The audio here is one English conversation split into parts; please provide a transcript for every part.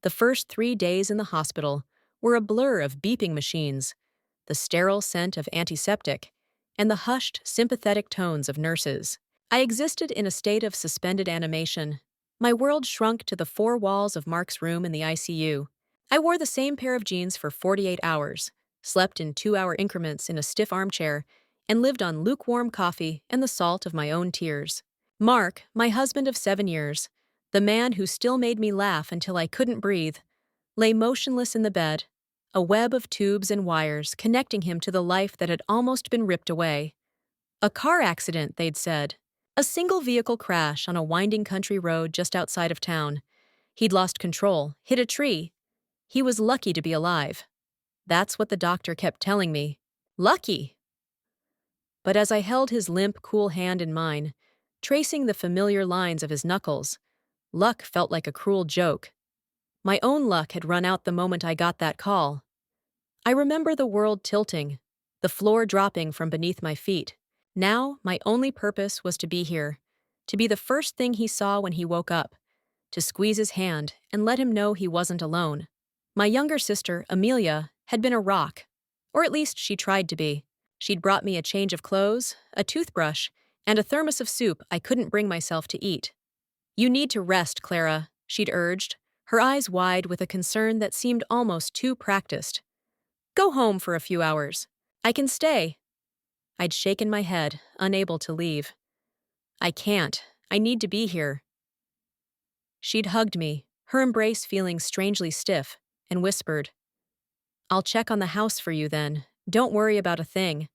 The first 3 days in the hospital were a blur of beeping machines, the sterile scent of antiseptic, and the hushed, sympathetic tones of nurses. I existed in a state of suspended animation. My world shrunk to the four walls of Mark's room in the ICU. I wore the same pair of jeans for 48 hours, slept in 2-hour increments in a stiff armchair, and lived on lukewarm coffee and the salt of my own tears. Mark, my husband of 7 years, the man who still made me laugh until I couldn't breathe, lay motionless in the bed, a web of tubes and wires connecting him to the life that had almost been ripped away. A car accident, they'd said. A single-vehicle crash on a winding country road just outside of town. He'd lost control, hit a tree. He was lucky to be alive. That's what the doctor kept telling me. Lucky! But as I held his limp, cool hand in mine, tracing the familiar lines of his knuckles, luck felt like a cruel joke. My own luck had run out the moment I got that call. I remember the world tilting, the floor dropping from beneath my feet. Now, my only purpose was to be here, to be the first thing he saw when he woke up, to squeeze his hand and let him know he wasn't alone. My younger sister, Amelia, had been a rock, or at least she tried to be. She'd brought me a change of clothes, a toothbrush, and a thermos of soup I couldn't bring myself to eat. "You need to rest, Clara," she'd urged, her eyes wide with a concern that seemed almost too practiced. "Go home for a few hours. I can stay." I'd shaken my head, unable to leave. "I can't. I need to be here." She'd hugged me, her embrace feeling strangely stiff, and whispered, "I'll check on the house for you then. Don't worry about a thing."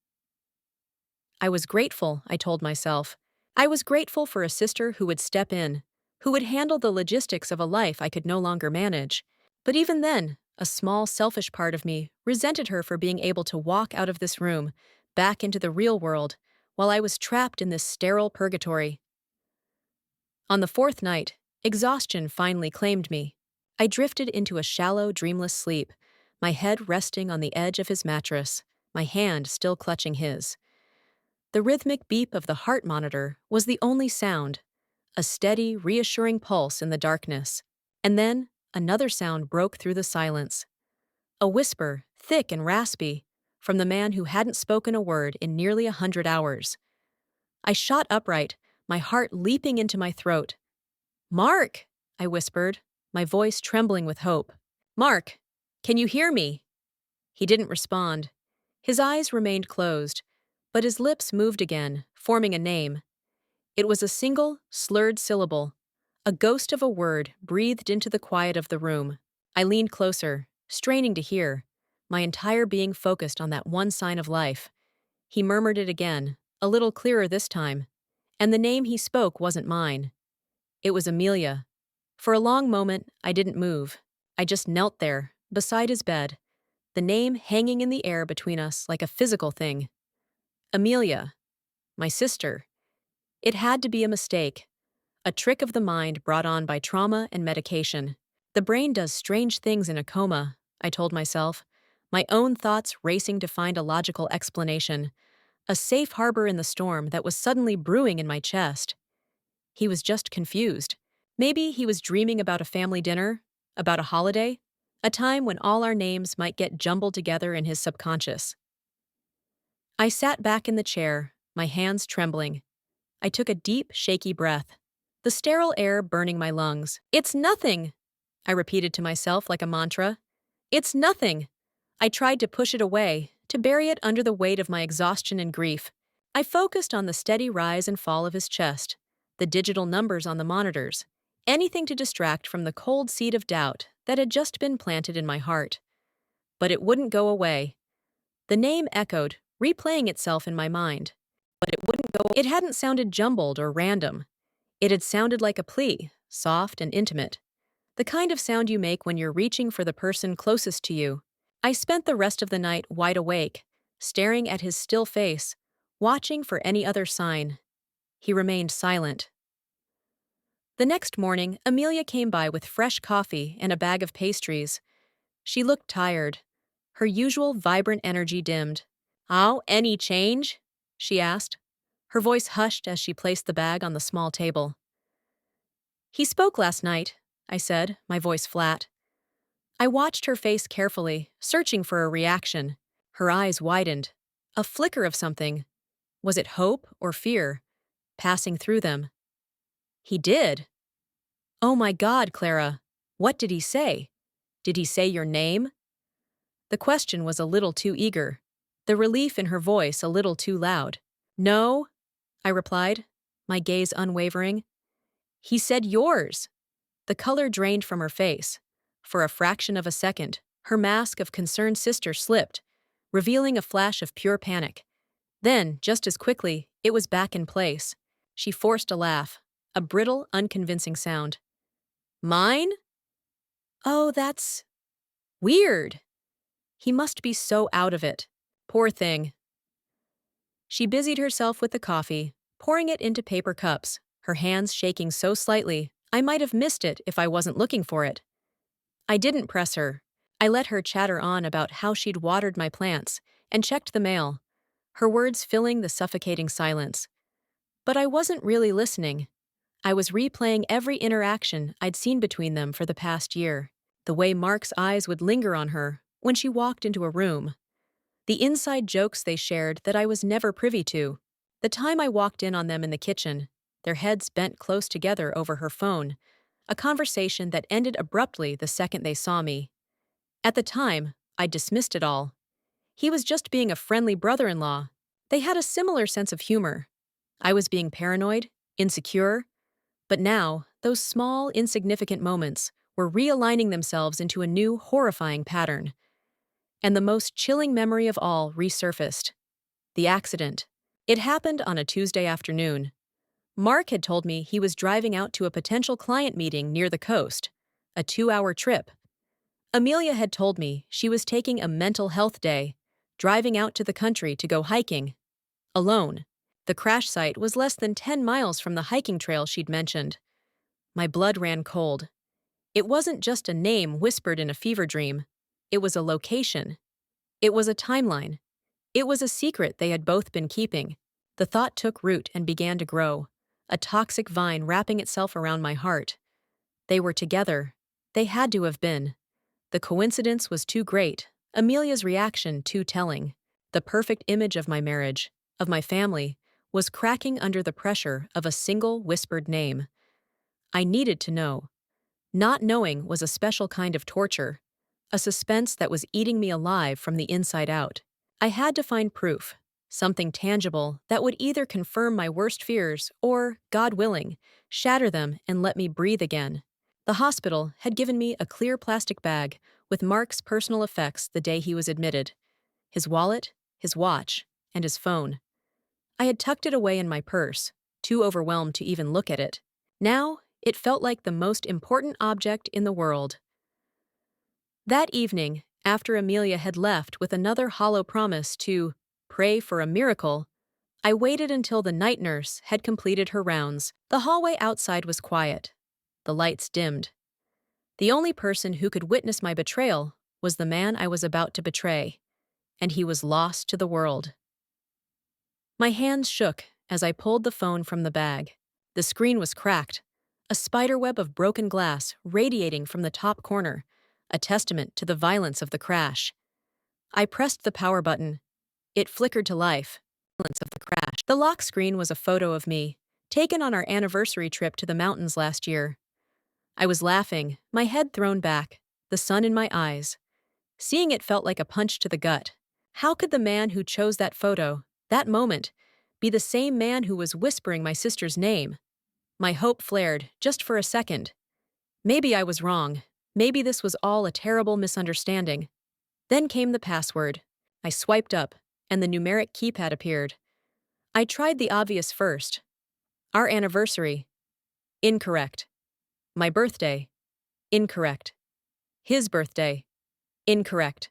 I was grateful, I told myself. I was grateful for a sister who would step in, who would handle the logistics of a life I could no longer manage. But even then, a small, selfish part of me resented her for being able to walk out of this room, back into the real world, while I was trapped in this sterile purgatory. On the fourth night, exhaustion finally claimed me. I drifted into a shallow, dreamless sleep, my head resting on the edge of his mattress, my hand still clutching his. The rhythmic beep of the heart monitor was the only sound, a steady, reassuring pulse in the darkness. And then, another sound broke through the silence. A whisper, thick and raspy, from the man who hadn't spoken a word in nearly 100 hours. I shot upright, my heart leaping into my throat. "Mark!" I whispered, my voice trembling with hope. "Mark, can you hear me?" He didn't respond. His eyes remained closed, but his lips moved again, forming a name. It was a single, slurred syllable, a ghost of a word breathed into the quiet of the room. I leaned closer, straining to hear, my entire being focused on that one sign of life. He murmured it again, a little clearer this time, and the name he spoke wasn't mine. It was Amelia. For a long moment, I didn't move. I just knelt there, beside his bed, the name hanging in the air between us like a physical thing. Amelia. My sister. It had to be a mistake. A trick of the mind brought on by trauma and medication. The brain does strange things in a coma, I told myself, my own thoughts racing to find a logical explanation, a safe harbor in the storm that was suddenly brewing in my chest. He was just confused. Maybe he was dreaming about a family dinner, about a holiday, a time when all our names might get jumbled together in his subconscious. I sat back in the chair, my hands trembling. I took a deep, shaky breath, the sterile air burning my lungs. "It's nothing," I repeated to myself like a mantra. "It's nothing." I tried to push it away, to bury it under the weight of my exhaustion and grief. I focused on the steady rise and fall of his chest, the digital numbers on the monitors, anything to distract from the cold seed of doubt that had just been planted in my heart. But it wouldn't go away. The name echoed, replaying itself in my mind. But it wouldn't go. It hadn't sounded jumbled or random. It had sounded like a plea, soft and intimate. The kind of sound you make when you're reaching for the person closest to you. I spent the rest of the night wide awake, staring at his still face, watching for any other sign. He remained silent. The next morning, Amelia came by with fresh coffee and a bag of pastries. She looked tired. Her usual vibrant energy dimmed. "Oh, any change?" she asked, her voice hushed as she placed the bag on the small table. "He spoke last night," I said, my voice flat. I watched her face carefully, searching for a reaction. Her eyes widened. A flicker of something. Was it hope or fear? Passing through them. He did. Oh my God, Clara. What did he say? Did he say your name? The question was a little too eager. The relief in her voice a little too loud. No, I replied, my gaze unwavering. He said yours. The color drained from her face. For a fraction of a second, her mask of concerned sister slipped, revealing a flash of pure panic. Then, just as quickly, it was back in place. She forced a laugh, a brittle, unconvincing sound. Mine? Oh, that's weird. He must be so out of it. Poor thing. She busied herself with the coffee, pouring it into paper cups, her hands shaking so slightly I might have missed it if I wasn't looking for it. I didn't press her. I let her chatter on about how she'd watered my plants and checked the mail, her words filling the suffocating silence. But I wasn't really listening. I was replaying every interaction I'd seen between them for the past year. The way Mark's eyes would linger on her when she walked into a room. The inside jokes they shared that I was never privy to. The time I walked in on them in the kitchen, their heads bent close together over her phone, a conversation that ended abruptly the second they saw me. At the time, I dismissed it all. He was just being a friendly brother-in-law. They had a similar sense of humor. I was being paranoid, insecure. But now, those small, insignificant moments were realigning themselves into a new, horrifying pattern. And the most chilling memory of all resurfaced. The accident. It happened on a Tuesday afternoon. Mark had told me he was driving out to a potential client meeting near the coast, a 2-hour trip. Amelia had told me she was taking a mental health day, driving out to the country to go hiking. Alone. The crash site was less than 10 miles from the hiking trail she'd mentioned. My blood ran cold. It wasn't just a name whispered in a fever dream. It was a location. It was a timeline. It was a secret they had both been keeping. The thought took root and began to grow, a toxic vine wrapping itself around my heart. They were together. They had to have been. The coincidence was too great, Amelia's reaction too telling. The perfect image of my marriage, of my family, was cracking under the pressure of a single whispered name. I needed to know. Not knowing was a special kind of torture, a suspense that was eating me alive from the inside out. I had to find proof, something tangible that would either confirm my worst fears or, God willing, shatter them and let me breathe again. The hospital had given me a clear plastic bag with Mark's personal effects the day he was admitted. His wallet, his watch, and his phone. I had tucked it away in my purse, too overwhelmed to even look at it. Now, it felt like the most important object in the world. That evening, after Amelia had left with another hollow promise to pray for a miracle, I waited until the night nurse had completed her rounds. The hallway outside was quiet. The lights dimmed. The only person who could witness my betrayal was the man I was about to betray, and he was lost to the world. My hands shook as I pulled the phone from the bag. The screen was cracked, a spiderweb of broken glass radiating from the top corner, a testament to the violence of the crash. I pressed the power button. It flickered to life. The lock screen was a photo of me, taken on our anniversary trip to the mountains last year. I was laughing, my head thrown back, the sun in my eyes. Seeing it felt like a punch to the gut. How could the man who chose that photo, that moment, be the same man who was whispering my sister's name? My hope flared, just for a second. Maybe I was wrong. Maybe this was all a terrible misunderstanding. Then came the password. I swiped up, and the numeric keypad appeared. I tried the obvious first. Our anniversary. Incorrect. My birthday. Incorrect. His birthday. Incorrect.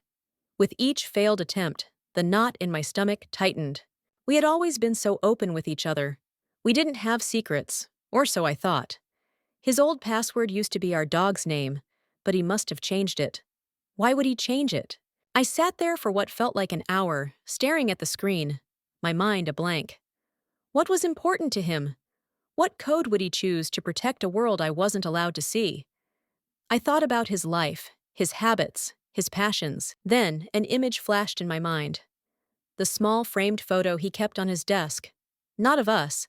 With each failed attempt, the knot in my stomach tightened. We had always been so open with each other. We didn't have secrets, or so I thought. His old password used to be our dog's name, but he must have changed it. Why would he change it? I sat there for what felt like an hour, staring at the screen, my mind a blank. What was important to him? What code would he choose to protect a world I wasn't allowed to see? I thought about his life, his habits, his passions. Then, an image flashed in my mind. The small framed photo he kept on his desk. Not of us,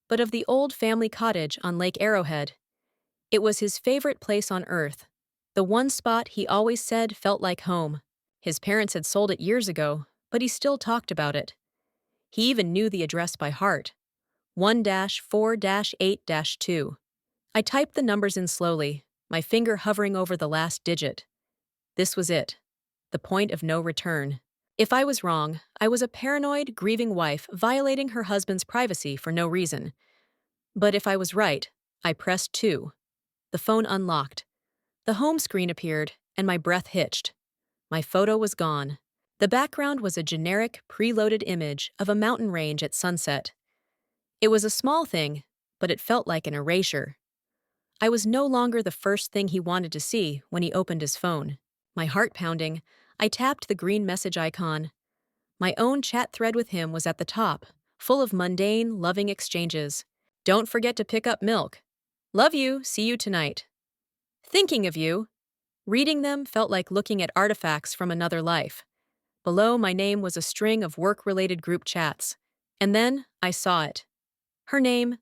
but of the old family cottage on Lake Arrowhead. It was his favorite place on earth. The one spot he always said felt like home. His parents had sold it years ago, but he still talked about it. He even knew the address by heart. 1-4-8-2. I typed the numbers in slowly, my finger hovering over the last digit. This was it. The point of no return. If I was wrong, I was a paranoid, grieving wife violating her husband's privacy for no reason. But if I was right, I pressed 2. The phone unlocked. The home screen appeared, and my breath hitched. My photo was gone. The background was a generic, preloaded image of a mountain range at sunset. It was a small thing, but it felt like an erasure. I was no longer the first thing he wanted to see when he opened his phone. My heart pounding, I tapped the green message icon. My own chat thread with him was at the top, full of mundane, loving exchanges. Don't forget to pick up milk. Love you, see you tonight. Thinking of you. Reading them felt like looking at artifacts from another life. Below my name was a string of work-related group chats. And then I saw it. Her name,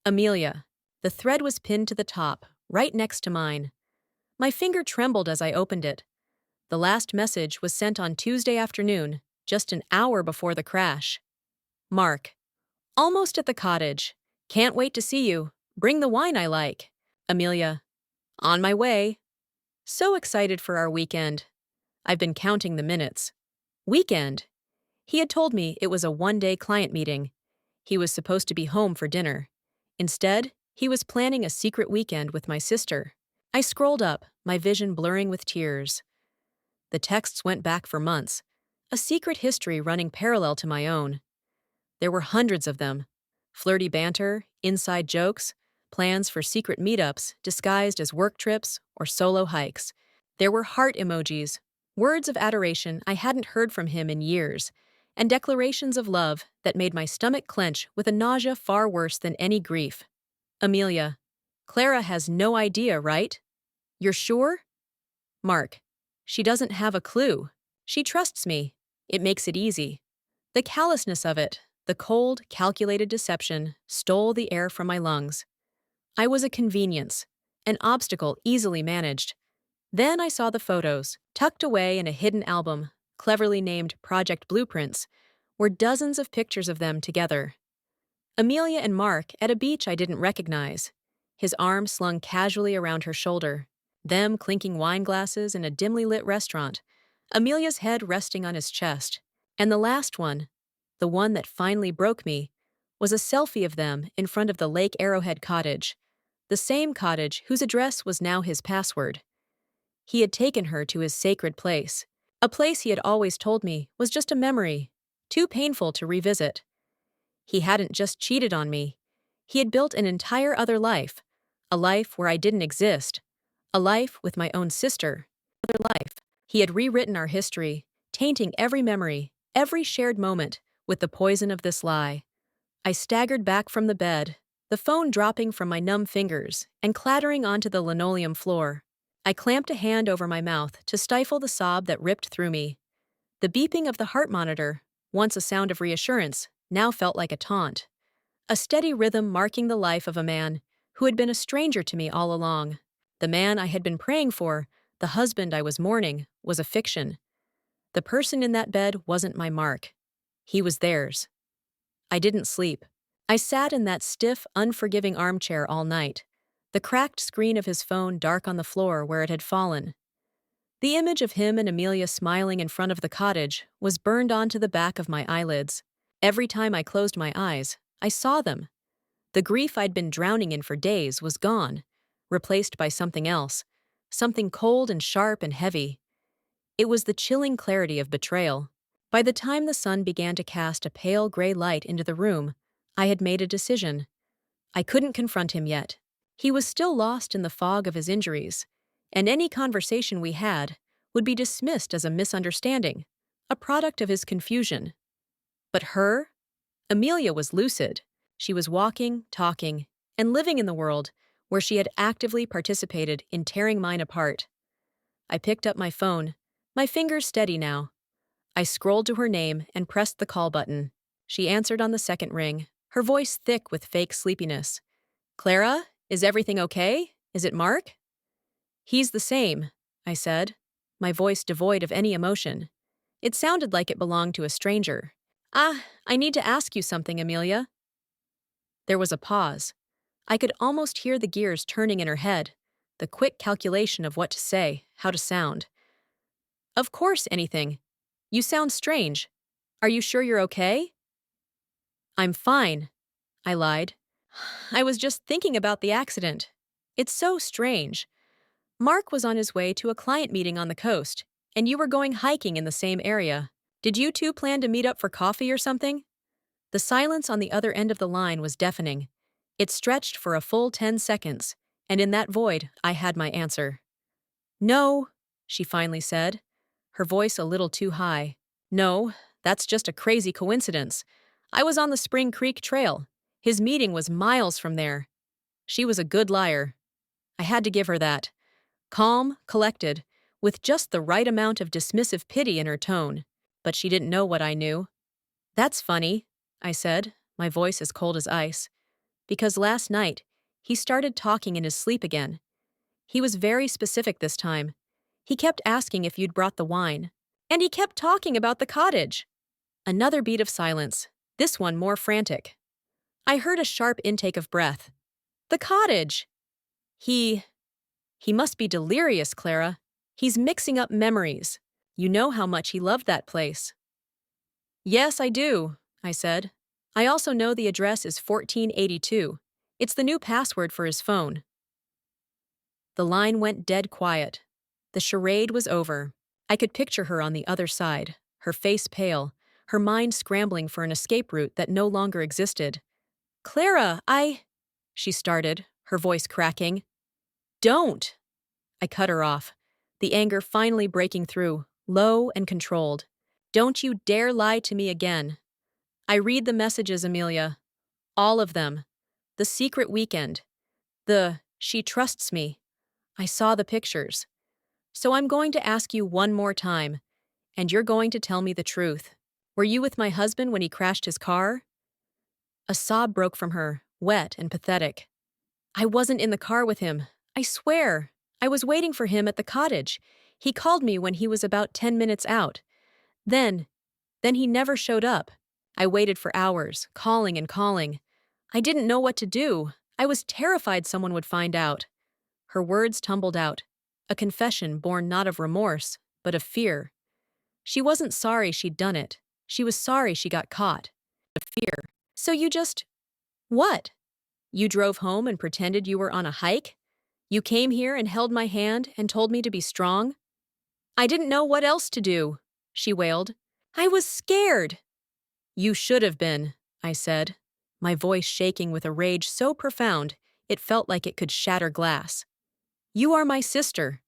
Amelia. The thread was pinned to the top, right next to mine. My finger trembled as I opened it. The last message was sent on Tuesday afternoon, just an hour before the crash. Mark. Almost at the cottage. Can't wait to see you. Bring the wine I like. Amelia. On my way. So excited for our weekend. I've been counting the minutes. Weekend. He had told me it was a one-day client meeting. He was supposed to be home for dinner. Instead, he was planning a secret weekend with my sister. I scrolled up, my vision blurring with tears. The texts went back for months, a secret history running parallel to my own. There were hundreds of them. Flirty banter, inside jokes, plans for secret meetups disguised as work trips or solo hikes. There were heart emojis, words of adoration I hadn't heard from him in years, and declarations of love that made my stomach clench with a nausea far worse than any grief. Amelia. Clara has no idea, right? You're sure? Mark. She doesn't have a clue. She trusts me. It makes it easy. The callousness of it, the cold, calculated deception, stole the air from my lungs. I was a convenience, an obstacle easily managed. Then I saw the photos, tucked away in a hidden album, cleverly named Project Blueprints, were dozens of pictures of them together. Amelia and Mark at a beach I didn't recognize, his arm slung casually around her shoulder, them clinking wine glasses in a dimly lit restaurant, Amelia's head resting on his chest. And the last one, the one that finally broke me, was a selfie of them in front of the Lake Arrowhead cottage, the same cottage whose address was now his password. He had taken her to his sacred place, a place he had always told me was just a memory, too painful to revisit. He hadn't just cheated on me. He had built an entire other life, a life where I didn't exist, a life with my own sister, other life. He had rewritten our history, tainting every memory, every shared moment, with the poison of this lie. I staggered back from the bed, the phone dropping from my numb fingers and clattering onto the linoleum floor. I clamped a hand over my mouth to stifle the sob that ripped through me. The beeping of the heart monitor, once a sound of reassurance, now felt like a taunt. A steady rhythm marking the life of a man who had been a stranger to me all along. The man I had been praying for, the husband I was mourning, was a fiction. The person in that bed wasn't my Mark. He was theirs. I didn't sleep. I sat in that stiff, unforgiving armchair all night, the cracked screen of his phone dark on the floor where it had fallen. The image of him and Amelia smiling in front of the cottage was burned onto the back of my eyelids. Every time I closed my eyes, I saw them. The grief I'd been drowning in for days was gone, replaced by something else, something cold and sharp and heavy. It was the chilling clarity of betrayal. By the time the sun began to cast a pale gray light into the room, I had made a decision. I couldn't confront him yet. He was still lost in the fog of his injuries, and any conversation we had would be dismissed as a misunderstanding, a product of his confusion. But her? Amelia was lucid. She was walking, talking, and living in the world where she had actively participated in tearing mine apart. I picked up my phone. My fingers steady now. I scrolled to her name and pressed the call button. She answered on the second ring, her voice thick with fake sleepiness. "Clara, is everything okay? Is it Mark?" "He's the same," I said, my voice devoid of any emotion. It sounded like it belonged to a stranger. I need to ask you something, Amelia." There was a pause. I could almost hear the gears turning in her head, the quick calculation of what to say, how to sound. "Of course, anything. You sound strange. Are you sure you're okay?" "I'm fine," I lied. "I was just thinking about the accident. It's so strange. Mark was on his way to a client meeting on the coast, and you were going hiking in the same area. Did you two plan to meet up for coffee or something?" The silence on the other end of the line was deafening. It stretched for a full 10 seconds, and in that void, I had my answer. "No," she finally said, her voice a little too high. "No, that's just a crazy coincidence. I was on the Spring Creek Trail. His meeting was miles from there." She was a good liar. I had to give her that. Calm, collected, with just the right amount of dismissive pity in her tone. But she didn't know what I knew. "That's funny," I said, my voice as cold as ice. "Because last night, he started talking in his sleep again. He was very specific this time. He kept asking if you'd brought the wine. And he kept talking about the cottage." Another beat of silence, this one more frantic. I heard a sharp intake of breath. "The cottage!" He must be delirious, Clara. He's mixing up memories. You know how much he loved that place." "Yes, I do," I said. "I also know the address is 1482. It's the new password for his phone." The line went dead quiet. The charade was over. I could picture her on the other side, her face pale, her mind scrambling for an escape route that no longer existed. "Clara, she started, her voice cracking. "Don't!" I cut her off, the anger finally breaking through, low and controlled. "Don't you dare lie to me again. I read the messages, Amelia. All of them. The secret weekend. She trusts me. I saw the pictures. So I'm going to ask you one more time, and you're going to tell me the truth. Were you with my husband when he crashed his car?" A sob broke from her, wet and pathetic. "I wasn't in the car with him. I swear. I was waiting for him at the cottage. He called me when he was about 10 minutes out. Then he never showed up. I waited for hours, calling and calling. I didn't know what to do. I was terrified someone would find out." Her words tumbled out, a confession born not of remorse, but of fear. She wasn't sorry she'd done it. She was sorry she got caught. Of fear. "So you just— What? You drove home and pretended you were on a hike? You came here and held my hand and told me to be strong?" "I didn't know what else to do," she wailed. "I was scared." "You should have been," I said, my voice shaking with a rage so profound it felt like it could shatter glass. "You are my sister.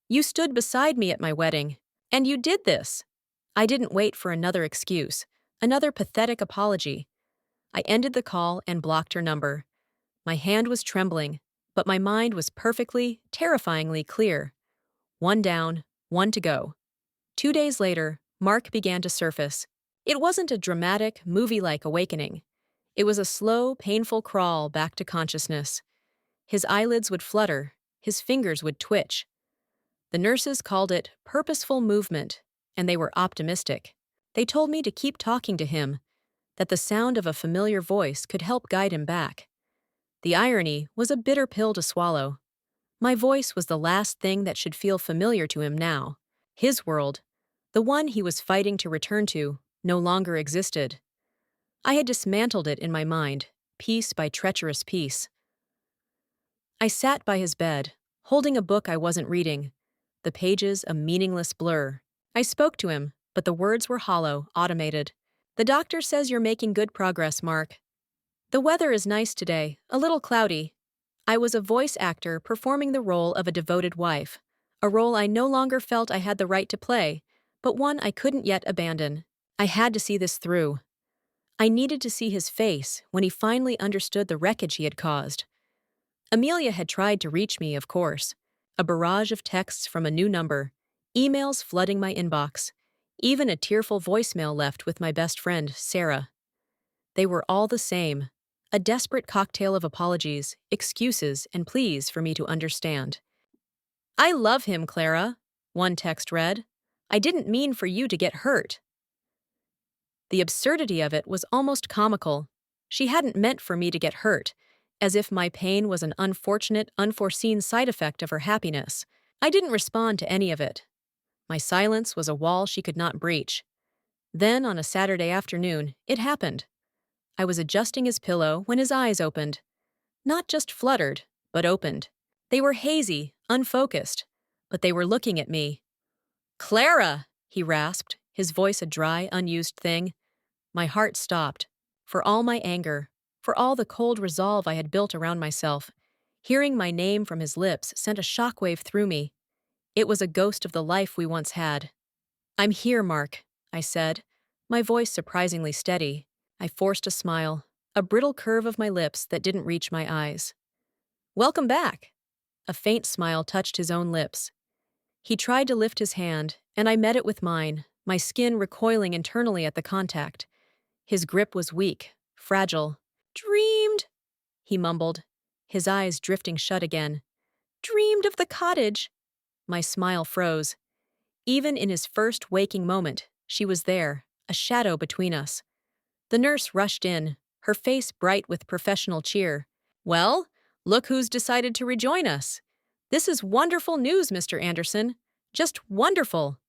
You stood beside me at my wedding, and you did this." I didn't wait for another excuse, another pathetic apology. I ended the call and blocked her number. My hand was trembling, but my mind was perfectly, terrifyingly clear. One down, one to go. 2 days later, Mark began to surface. It wasn't a dramatic, movie-like awakening. It was a slow, painful crawl back to consciousness. His eyelids would flutter, his fingers would twitch. The nurses called it purposeful movement, and they were optimistic. They told me to keep talking to him, that the sound of a familiar voice could help guide him back. The irony was a bitter pill to swallow. My voice was the last thing that should feel familiar to him now. His world, the one he was fighting to return to, no longer existed. I had dismantled it in my mind, piece by treacherous piece. I sat by his bed, holding a book I wasn't reading, the pages a meaningless blur. I spoke to him, but the words were hollow, automated. "The doctor says you're making good progress, Mark. The weather is nice today, a little cloudy." I was a voice actor performing the role of a devoted wife, a role I no longer felt I had the right to play, but one I couldn't yet abandon. I had to see this through. I needed to see his face when he finally understood the wreckage he had caused. Amelia had tried to reach me, of course. A barrage of texts from a new number, emails flooding my inbox, even a tearful voicemail left with my best friend, Sarah. They were all the same, a desperate cocktail of apologies, excuses, and pleas for me to understand. "I love him, Clara," one text read. "I didn't mean for you to get hurt." The absurdity of it was almost comical. She hadn't meant for me to get hurt, as if my pain was an unfortunate, unforeseen side effect of her happiness. I didn't respond to any of it. My silence was a wall she could not breach. Then, on a Saturday afternoon, it happened. I was adjusting his pillow when his eyes opened. Not just fluttered, but opened. They were hazy, unfocused, but they were looking at me. "Clara!" he rasped, his voice a dry, unused thing. My heart stopped. For all my anger, for all the cold resolve I had built around myself, hearing my name from his lips sent a shockwave through me. It was a ghost of the life we once had. "I'm here, Mark," I said, my voice surprisingly steady. I forced a smile, a brittle curve of my lips that didn't reach my eyes. "Welcome back." A faint smile touched his own lips. He tried to lift his hand, and I met it with mine, my skin recoiling internally at the contact. His grip was weak, fragile. "Dreamed," he mumbled, his eyes drifting shut again. "Dreamed of the cottage." My smile froze. Even in his first waking moment, she was there, a shadow between us. The nurse rushed in, her face bright with professional cheer. "Well, look who's decided to rejoin us. This is wonderful news, Mr. Anderson. Just wonderful."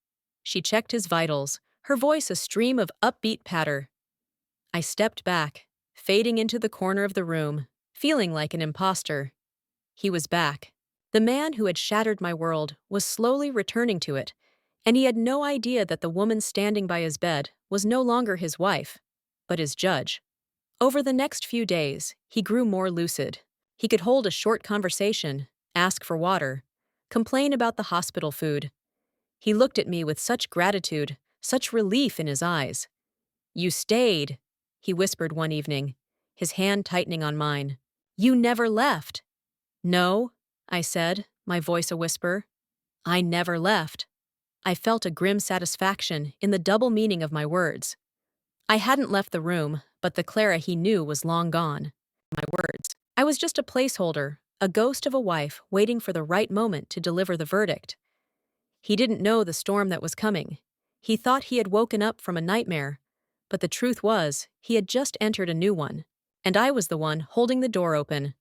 She checked his vitals, her voice a stream of upbeat patter. I stepped back, fading into the corner of the room, feeling like an imposter. He was back. The man who had shattered my world was slowly returning to it, and he had no idea that the woman standing by his bed was no longer his wife, but his judge. Over the next few days, he grew more lucid. He could hold a short conversation, ask for water, complain about the hospital food. He looked at me with such gratitude, such relief in his eyes. "You stayed," he whispered one evening, his hand tightening on mine. "You never left." "No," I said, my voice a whisper. "I never left." I felt a grim satisfaction in the double meaning of my words. I hadn't left the room, but the Clara he knew was long gone. My words. I was just a placeholder, a ghost of a wife waiting for the right moment to deliver the verdict. He didn't know the storm that was coming. He thought he had woken up from a nightmare, but the truth was, he had just entered a new one, and I was the one holding the door open.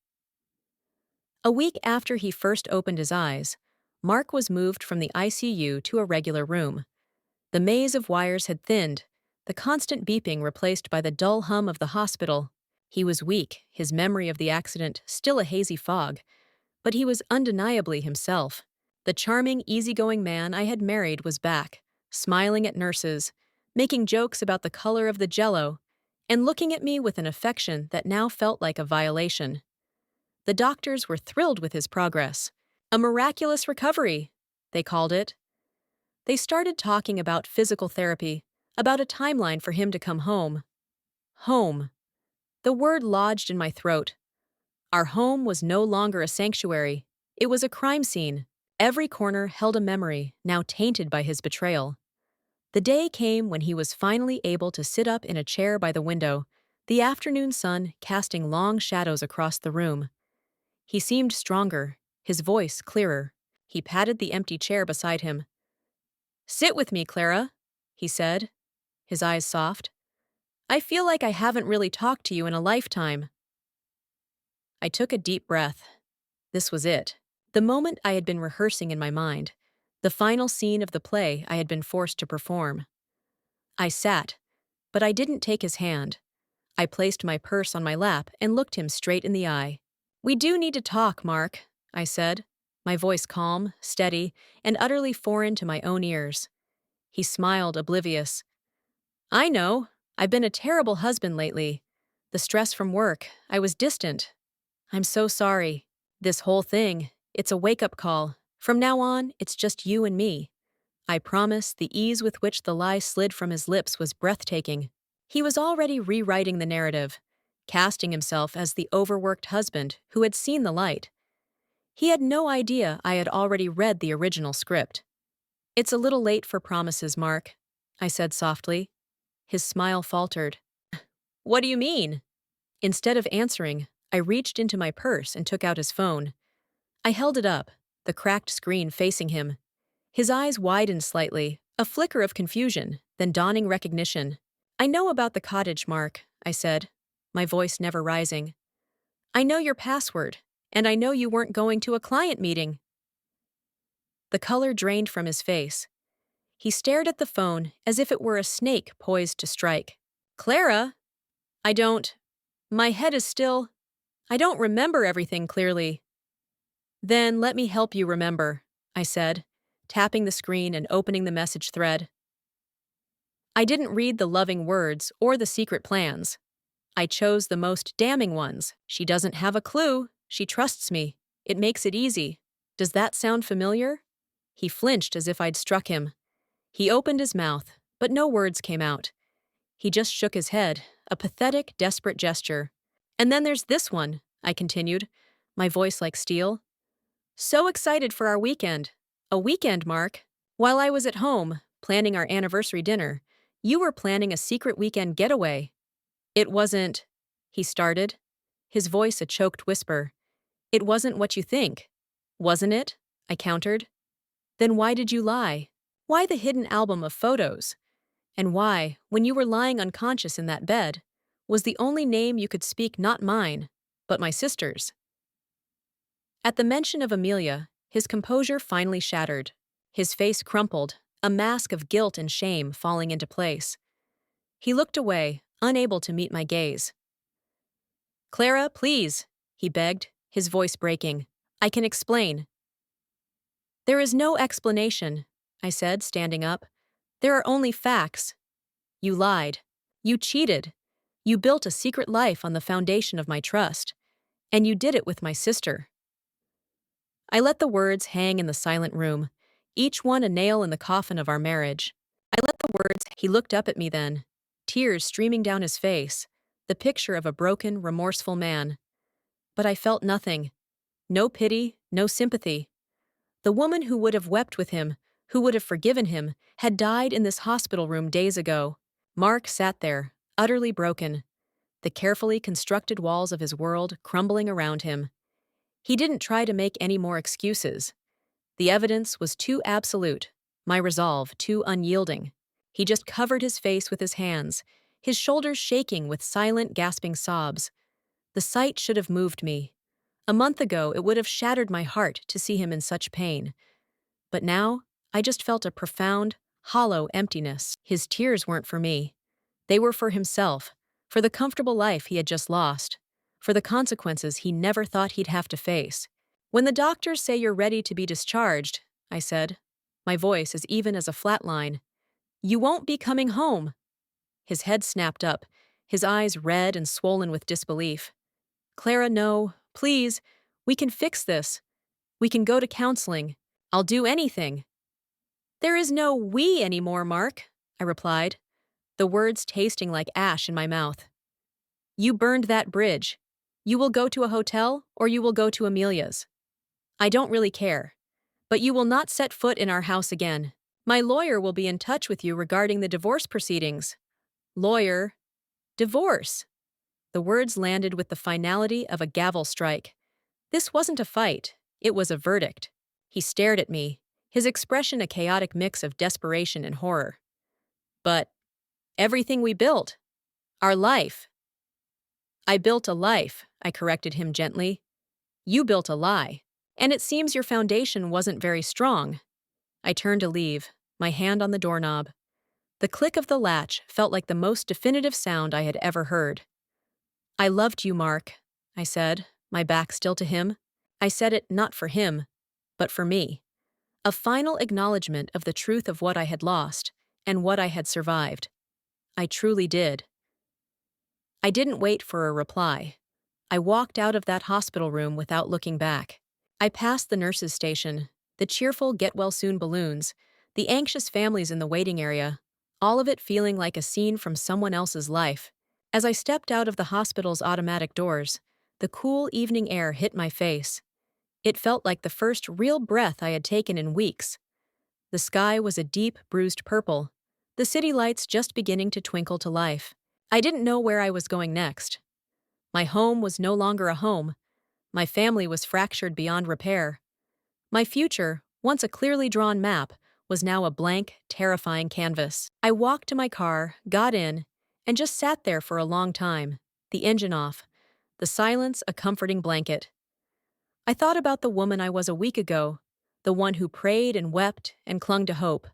A week after he first opened his eyes, Mark was moved from the ICU to a regular room. The maze of wires had thinned, the constant beeping replaced by the dull hum of the hospital. He was weak, his memory of the accident still a hazy fog, but he was undeniably himself. The charming, easygoing man I had married was back, smiling at nurses, making jokes about the color of the jello, and looking at me with an affection that now felt like a violation. The doctors were thrilled with his progress. A miraculous recovery, they called it. They started talking about physical therapy, about a timeline for him to come home. Home. The word lodged in my throat. Our home was no longer a sanctuary. It was a crime scene. Every corner held a memory, now tainted by his betrayal. The day came when he was finally able to sit up in a chair by the window, the afternoon sun casting long shadows across the room. He seemed stronger, his voice clearer. He patted the empty chair beside him. "Sit with me, Clara," he said, his eyes soft. "I feel like I haven't really talked to you in a lifetime." I took a deep breath. This was it. The moment I had been rehearsing in my mind. The final scene of the play I had been forced to perform. I sat, but I didn't take his hand. I placed my purse on my lap and looked him straight in the eye. "We do need to talk, Mark," I said, my voice calm, steady, and utterly foreign to my own ears. He smiled, oblivious. "I know. I've been a terrible husband lately. The stress from work, I was distant. I'm so sorry. This whole thing, it's a wake-up call. From now on, it's just you and me." I promise the ease with which the lie slid from his lips was breathtaking. He was already rewriting the narrative, casting himself as the overworked husband who had seen the light. He had no idea I had already read the original script. It's a little late for promises, Mark, I said softly. His smile faltered. What do you mean? Instead of answering, I reached into my purse and took out his phone. I held it up, the cracked screen facing him. His eyes widened slightly, a flicker of confusion, then dawning recognition. I know about the cottage, Mark, I said, my voice never rising. I know your password, and I know you weren't going to a client meeting. The color drained from his face. He stared at the phone as if it were a snake poised to strike. Clara? I don't. My head is still. I don't remember everything clearly. Then let me help you remember, I said, tapping the screen and opening the message thread. I didn't read the loving words or the secret plans. I chose the most damning ones. She doesn't have a clue. She trusts me. It makes it easy. Does that sound familiar? He flinched as if I'd struck him. He opened his mouth, but no words came out. He just shook his head, a pathetic, desperate gesture. And then there's this one, I continued, my voice like steel. So excited for our weekend. A weekend, Mark. While I was at home, planning our anniversary dinner, you were planning a secret weekend getaway. It wasn't, he started, his voice a choked whisper. It wasn't what you think. Wasn't it? I countered. Then why did you lie? Why the hidden album of photos? And why, when you were lying unconscious in that bed, was the only name you could speak not mine, but my sister's? At the mention of Amelia, his composure finally shattered. His face crumpled, a mask of guilt and shame falling into place. He looked away, unable to meet my gaze. Clara, please, he begged, his voice breaking. I can explain. There is no explanation, I said, standing up. There are only facts. You lied. You cheated. You built a secret life on the foundation of my trust. And you did it with my sister. I let the words hang in the silent room, each one a nail in the coffin of our marriage. He looked up at me then, tears streaming down his face, the picture of a broken, remorseful man. But I felt nothing. No pity, no sympathy. The woman who would have wept with him, who would have forgiven him, had died in this hospital room days ago. Mark sat there, utterly broken, the carefully constructed walls of his world crumbling around him. He didn't try to make any more excuses. The evidence was too absolute, my resolve too unyielding. He just covered his face with his hands, his shoulders shaking with silent, gasping sobs. The sight should have moved me. A month ago, it would have shattered my heart to see him in such pain. But now, I just felt a profound, hollow emptiness. His tears weren't for me. They were for himself, for the comfortable life he had just lost, for the consequences he never thought he'd have to face. When the doctors say you're ready to be discharged, I said, my voice as even as a flat line, you won't be coming home. His head snapped up, his eyes red and swollen with disbelief. Clara, no, please, we can fix this. We can go to counseling. I'll do anything. There is no we anymore, Mark, I replied, the words tasting like ash in my mouth. You burned that bridge. You will go to a hotel or you will go to Amelia's. I don't really care. But you will not set foot in our house again. My lawyer will be in touch with you regarding the divorce proceedings. Lawyer. Divorce. The words landed with the finality of a gavel strike. This wasn't a fight. It was a verdict. He stared at me, his expression a chaotic mix of desperation and horror. But everything we built. Our life. I built a life, I corrected him gently. You built a lie. And it seems your foundation wasn't very strong. I turned to leave, my hand on the doorknob. The click of the latch felt like the most definitive sound I had ever heard. I loved you, Mark, I said, my back still to him. I said it not for him, but for me. A final acknowledgement of the truth of what I had lost and what I had survived. I truly did. I didn't wait for a reply. I walked out of that hospital room without looking back. I passed the nurses' station, the cheerful get-well-soon balloons, the anxious families in the waiting area, all of it feeling like a scene from someone else's life. As I stepped out of the hospital's automatic doors, the cool evening air hit my face. It felt like the first real breath I had taken in weeks. The sky was a deep, bruised purple, the city lights just beginning to twinkle to life. I didn't know where I was going next. My home was no longer a home. My family was fractured beyond repair. My future, once a clearly drawn map, was now a blank, terrifying canvas. I walked to my car, got in, and just sat there for a long time, the engine off, the silence a comforting blanket. I thought about the woman I was a week ago, the one who prayed and wept and clung to hope.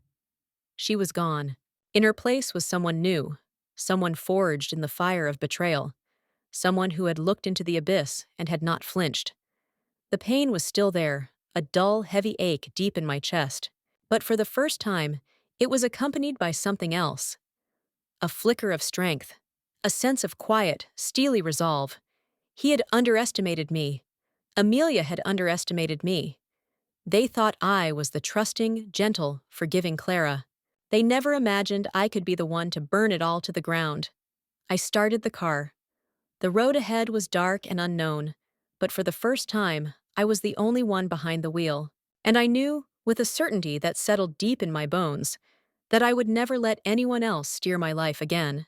She was gone. In her place was someone new, someone forged in the fire of betrayal, someone who had looked into the abyss and had not flinched. The pain was still there, a dull, heavy ache deep in my chest. But for the first time, it was accompanied by something else. A flicker of strength, a sense of quiet, steely resolve. He had underestimated me. Amelia had underestimated me. They thought I was the trusting, gentle, forgiving Clara. They never imagined I could be the one to burn it all to the ground. I started the car. The road ahead was dark and unknown, but for the first time, I was the only one behind the wheel. And I knew, with a certainty that settled deep in my bones, that I would never let anyone else steer my life again.